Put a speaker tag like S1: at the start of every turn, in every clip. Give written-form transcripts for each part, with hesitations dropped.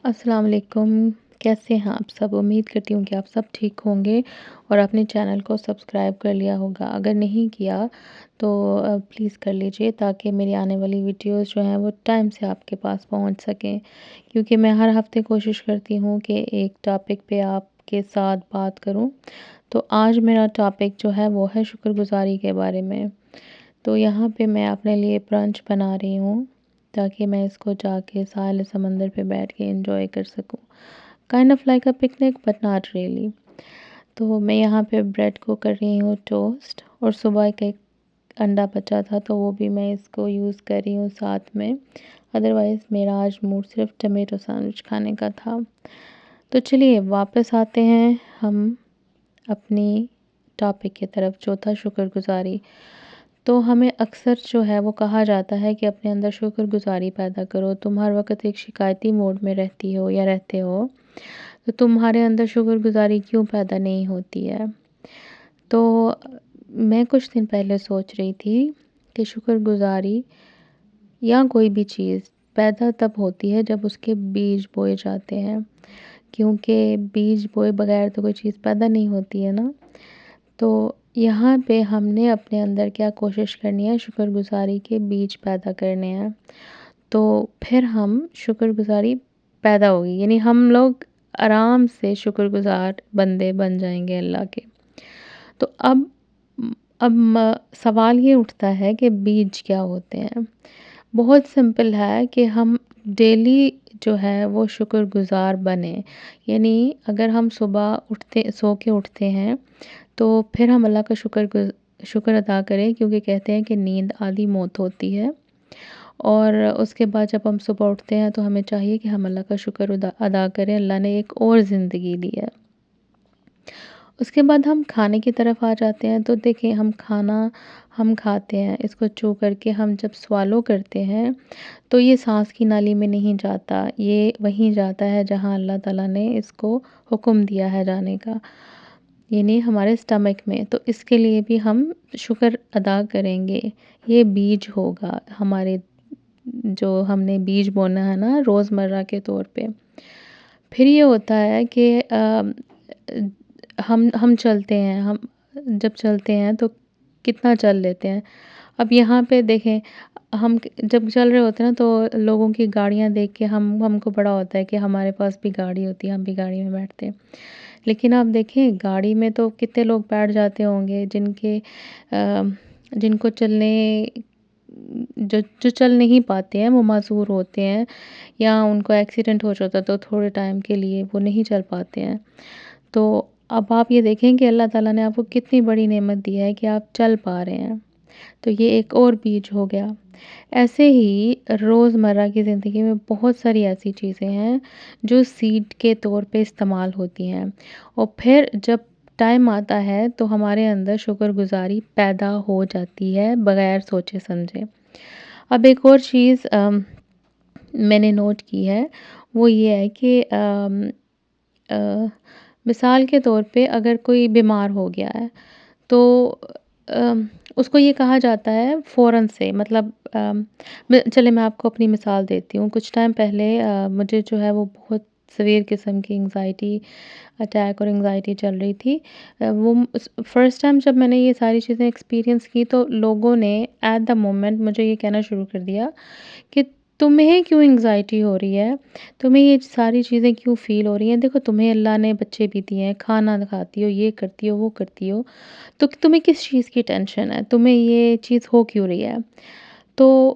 S1: السلام علیکم، کیسے ہیں آپ سب؟ امید کرتی ہوں کہ آپ سب ٹھیک ہوں گے اور اپنے چینل کو سبسکرائب کر لیا ہوگا۔ اگر نہیں کیا تو پلیز کر لیجئے تاکہ میری آنے والی ویڈیوز جو ہیں وہ ٹائم سے آپ کے پاس پہنچ سکیں، کیونکہ میں ہر ہفتے کوشش کرتی ہوں کہ ایک ٹاپک پہ آپ کے ساتھ بات کروں۔ تو آج میرا ٹاپک جو ہے وہ ہے شکر گزاری کے بارے میں۔ تو یہاں پہ میں اپنے لیے برنچ بنا رہی ہوں تاکہ میں اس کو جا کے ساحل سمندر پہ بیٹھ کے انجوائے کر سکوں۔ Kind of like a picnic but not really. تو میں یہاں پہ بریڈ کو کر رہی ہوں ٹوسٹ، اور صبح کا ایک انڈا بچا تھا تو وہ بھی میں اس کو یوز کر رہی ہوں ساتھ میں۔ ادروائز میرا آج موڈ صرف ٹمیٹو سینڈوچ کھانے کا تھا۔ تو چلیے واپس آتے ہیں ہم اپنی ٹاپک کی طرف، جو تھا شکر گزاری۔ تو ہمیں اکثر جو ہے وہ کہا جاتا ہے کہ اپنے اندر شکر گزاری پیدا کرو۔ تم ہر وقت ایک شکایتی موڈ میں رہتی ہو یا رہتے ہو تو تمہارے اندر شکر گزاری کیوں پیدا نہیں ہوتی ہے؟ تو میں کچھ دن پہلے سوچ رہی تھی کہ شکر گزاری یا کوئی بھی چیز پیدا تب ہوتی ہے جب اس کے بیج بوئے جاتے ہیں، کیونکہ بیج بوئے بغیر تو کوئی چیز پیدا نہیں ہوتی ہے نا۔ تو یہاں پہ ہم نے اپنے اندر کیا کوشش کرنی ہے، شکر گزاری کے بیج پیدا کرنے ہیں، تو پھر ہم شکر گزاری پیدا ہوگی، یعنی ہم لوگ آرام سے شکر گزار بندے بن جائیں گے اللہ کے۔ تو اب سوال یہ اٹھتا ہے کہ بیج کیا ہوتے ہیں؟ بہت سمپل ہے کہ ہم ڈیلی جو ہے وہ شکر گزار بنیں، یعنی اگر ہم صبح سو کے اٹھتے ہیں تو پھر ہم اللہ کا شکر ادا کریں، کیونکہ کہتے ہیں کہ نیند آدھی موت ہوتی ہے، اور اس کے بعد جب ہم صبح اٹھتے ہیں تو ہمیں چاہیے کہ ہم اللہ کا شکر ادا کریں، اللہ نے ایک اور زندگی دی ہے۔ اس کے بعد ہم کھانے کی طرف آ جاتے ہیں، تو دیکھیں ہم کھاتے ہیں، اس کو چو کر کے ہم جب سوالو کرتے ہیں تو یہ سانس کی نالی میں نہیں جاتا، یہ وہیں جاتا ہے جہاں اللہ تعالیٰ نے اس کو حکم دیا ہے جانے کا، یعنی ہمارے سٹمک میں۔ تو اس کے لیے بھی ہم شکر ادا کریں گے، یہ بیج ہوگا ہمارے، جو ہم نے بیج بونا ہے نا روزمرہ کے طور پہ۔ پھر یہ ہوتا ہے کہ ہم چلتے ہیں، ہم جب چلتے ہیں تو کتنا چل لیتے ہیں۔ اب یہاں پہ دیکھیں، ہم جب چل رہے ہوتے ہیں نا تو لوگوں کی گاڑیاں دیکھ کے ہم کو بڑا ہوتا ہے کہ ہمارے پاس بھی گاڑی ہوتی ہے، ہم بھی گاڑی میں بیٹھتے ہیں۔ لیکن آپ دیکھیں گاڑی میں تو کتنے لوگ بیٹھ جاتے ہوں گے جن کو جو چل نہیں پاتے ہیں، وہ معذور ہوتے ہیں، یا ان کو ایکسیڈنٹ ہو جاتا تو تھوڑے ٹائم کے لیے وہ نہیں چل پاتے ہیں۔ تو اب آپ یہ دیکھیں کہ اللہ تعالیٰ نے آپ کو کتنی بڑی نعمت دی ہے کہ آپ چل پا رہے ہیں، تو یہ ایک اور بیج ہو گیا۔ ایسے ہی روزمرہ کی زندگی میں بہت ساری ایسی چیزیں ہیں جو سیڈ کے طور پہ استعمال ہوتی ہیں، اور پھر جب ٹائم آتا ہے تو ہمارے اندر شکر گزاری پیدا ہو جاتی ہے بغیر سوچے سمجھے۔ اب ایک اور چیز میں نے نوٹ کی ہے، وہ یہ ہے کہ مثال کے طور پہ اگر کوئی بیمار ہو گیا ہے تو اس کو یہ کہا جاتا ہے فوراً سے، مطلب چلے میں آپ کو اپنی مثال دیتی ہوں۔ کچھ ٹائم پہلے مجھے جو ہے وہ بہت سویر قسم کی انگزائٹی اٹیک اور انگزائٹی چل رہی تھی۔ وہ فرسٹ ٹائم جب میں نے یہ ساری چیزیں ایکسپیرینس کی تو لوگوں نے ایٹ دا مومنٹ مجھے یہ کہنا شروع کر دیا کہ تمہیں کیوں انگزائٹی ہو رہی ہے، تمہیں یہ ساری چیزیں کیوں فیل ہو رہی ہیں، دیکھو تمہیں اللہ نے بچے بھی دیے ہیں، کھانا کھاتی ہو، یہ کرتی ہو، وہ کرتی ہو، تو تمہیں کس چیز کی ٹینشن ہے، تمہیں یہ چیز ہو کیوں رہی ہے۔ تو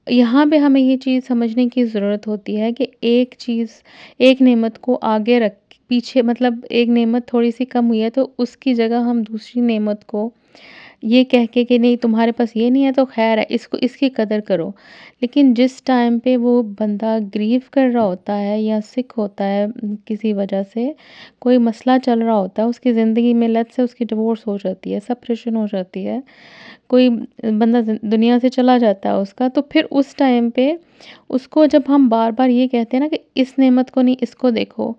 S1: یہاں پہ ہمیں یہ چیز سمجھنے کی ضرورت ہوتی ہے کہ ایک نعمت کو آگے رکھ پیچھے، مطلب ایک نعمت تھوڑی سی کم ہوئی ہے تو اس کی جگہ ہم دوسری نعمت کو یہ کہہ کے کہ نہیں تمہارے پاس یہ نہیں ہے تو خیر ہے، اس کی قدر کرو۔ لیکن جس ٹائم پہ وہ بندہ گریو کر رہا ہوتا ہے یا سک ہوتا ہے، کسی وجہ سے کوئی مسئلہ چل رہا ہوتا ہے اس کی زندگی میں، لت سے اس کی ڈیورس ہو جاتی ہے، سپریشن ہو جاتی ہے، کوئی بندہ دنیا سے چلا جاتا ہے اس کا، تو پھر اس ٹائم پہ اس کو جب ہم بار بار یہ کہتے ہیں نا کہ اس نعمت کو نہیں، اس کو دیکھو،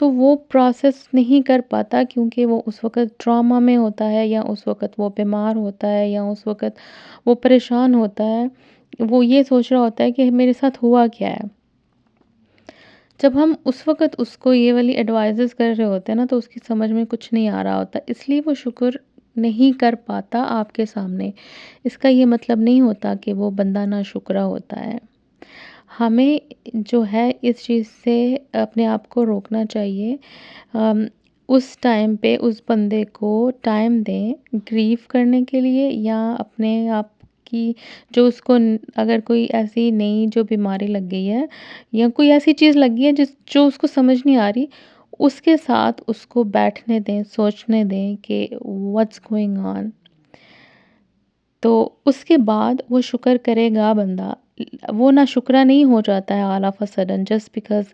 S1: تو وہ پروسیس نہیں کر پاتا، کیونکہ وہ اس وقت ٹراما میں ہوتا ہے، یا اس وقت وہ بیمار ہوتا ہے، یا اس وقت وہ پریشان ہوتا ہے، وہ یہ سوچ رہا ہوتا ہے کہ میرے ساتھ ہوا کیا ہے۔ جب ہم اس وقت اس کو یہ والی ایڈوائزز کر رہے ہوتے ہیں نا تو اس کی سمجھ میں کچھ نہیں آ رہا ہوتا، اس لیے وہ شکر نہیں کر پاتا آپ کے سامنے۔ اس کا یہ مطلب نہیں ہوتا کہ وہ بندہ ناشکرا ہوتا ہے۔ ہمیں جو ہے اس چیز سے اپنے آپ کو روکنا چاہیے۔ اس ٹائم پہ اس بندے کو ٹائم دیں گریف کرنے کے لیے، یا اپنے آپ کی جو اس کو اگر کوئی ایسی نئی جو بیماری لگ گئی ہے یا کوئی ایسی چیز لگی ہے جو اس کو سمجھ نہیں آ رہی، اس کے ساتھ اس کو بیٹھنے دیں، سوچنے دیں کہ واٹس گوئنگ آن۔ تو اس کے بعد وہ شکر کرے گا بندہ۔ وہ نا شکرا نہیں ہو جاتا ہے all of a sudden just because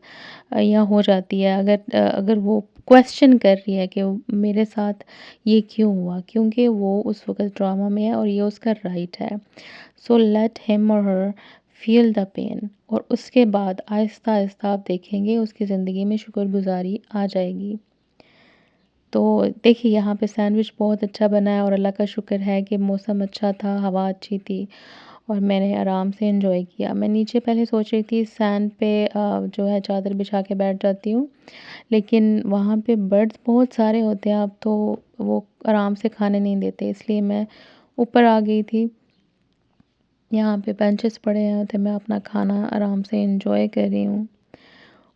S1: یا ہو جاتی ہے اگر وہ کویسچن کر رہی ہے کہ میرے ساتھ یہ کیوں ہوا، کیونکہ وہ اس وقت ڈرامہ میں ہے اور یہ اس کا رائٹ ہے۔ سو لیٹ ہم اور ہر فیل دا پین، اور اس کے بعد آہستہ آہستہ آپ دیکھیں گے اس کی زندگی میں شکر گزاری آ جائے گی۔ تو دیکھیے یہاں پہ سینڈوچ بہت اچھا بنا ہے، اور اللہ کا شکر ہے کہ موسم اچھا تھا، ہوا اچھی تھی، اور میں نے آرام سے انجوائے کیا۔ میں نیچے پہلے سوچ رہی تھی سینڈ پہ جو ہے چادر بچھا کے بیٹھ جاتی ہوں، لیکن وہاں پہ برڈز بہت سارے ہوتے ہیں اب تو وہ آرام سے کھانے نہیں دیتے، اس لیے میں اوپر آ گئی تھی۔ یہاں پہ بینچز پڑے ہیں تو میں اپنا کھانا آرام سے انجوائے کر رہی ہوں،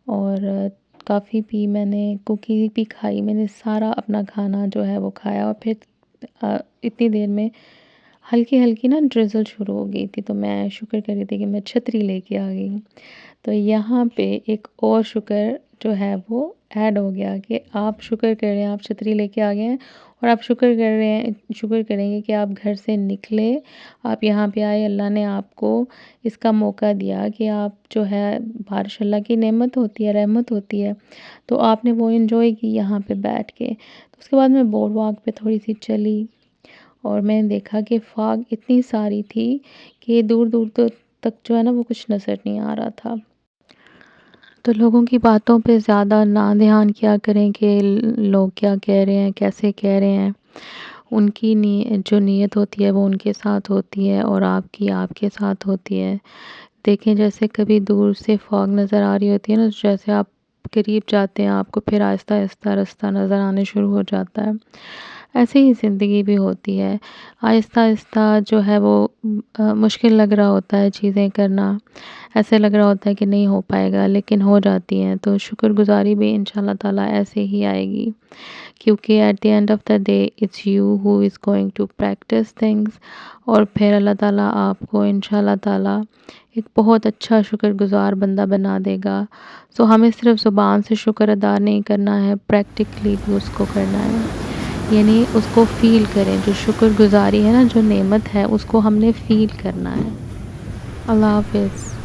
S1: اور کافی پی، میں نے کوکی بھی کھائی، میں نے سارا اپنا کھانا جو ہے وہ کھایا، اور پھر اتنی دیر میں ہلکی ہلکی نا ڈرزل شروع ہو گئی تھی، تو میں شکر کر رہی تھی کہ میں چھتری لے کے آ گئی ہوں۔ تو یہاں پہ ایک اور شکر جو ہے وہ ایڈ ہو گیا کہ آپ شکر کر رہے ہیں، آپ چھتری لے کے آ گئے ہیں، اور آپ شکر کر رہے ہیں، شکر کریں گے کہ آپ گھر سے نکلے، آپ یہاں پہ آئے، اللہ نے آپ کو اس کا موقع دیا کہ آپ جو ہے بارش اللہ کی نعمت ہوتی ہے، رحمت ہوتی ہے، تو آپ نے وہ انجوائے کی یہاں پہ بیٹھ کے۔ تو اس کے بعد میں بورڈ واک پہ تھوڑی سی چلی، اور میں نے دیکھا کہ فاگ اتنی ساری تھی کہ دور دور تک جو ہے نا وہ کچھ نظر نہیں آ رہا تھا۔ تو لوگوں کی باتوں پہ زیادہ نہ دھیان کیا کریں کہ لوگ کیا کہہ رہے ہیں، کیسے کہہ رہے ہیں۔ ان کی جو نیت ہوتی ہے وہ ان کے ساتھ ہوتی ہے، اور آپ کی آپ کے ساتھ ہوتی ہے۔ دیکھیں جیسے کبھی دور سے فاگ نظر آ رہی ہوتی ہے نا، جیسے آپ قریب جاتے ہیں آپ کو پھر آہستہ آہستہ رستہ نظر آنے شروع ہو جاتا ہے۔ ایسے ہی زندگی بھی ہوتی ہے، آہستہ آہستہ جو ہے وہ مشکل لگ رہا ہوتا ہے چیزیں کرنا، ایسے لگ رہا ہوتا ہے کہ نہیں ہو پائے گا، لیکن ہو جاتی ہیں۔ تو شکر گزاری بھی انشاءاللہ تعالیٰ ایسے ہی آئے گی، کیونکہ at the end of the day it's you who is going to practise things, اور پھر اللہ تعالیٰ آپ کو انشاءاللہ تعالیٰ ایک بہت اچھا شکر گزار بندہ بنا دے گا۔ سو ہمیں صرف زبان سے شکر ادا نہیں کرنا ہے، پریکٹیکلی بھی اس کو کرنا ہے، یعنی اس کو فیل کریں، جو شکر گزاری ہے نا، جو نعمت ہے اس کو ہم نے فیل کرنا ہے۔ اللہ حافظ۔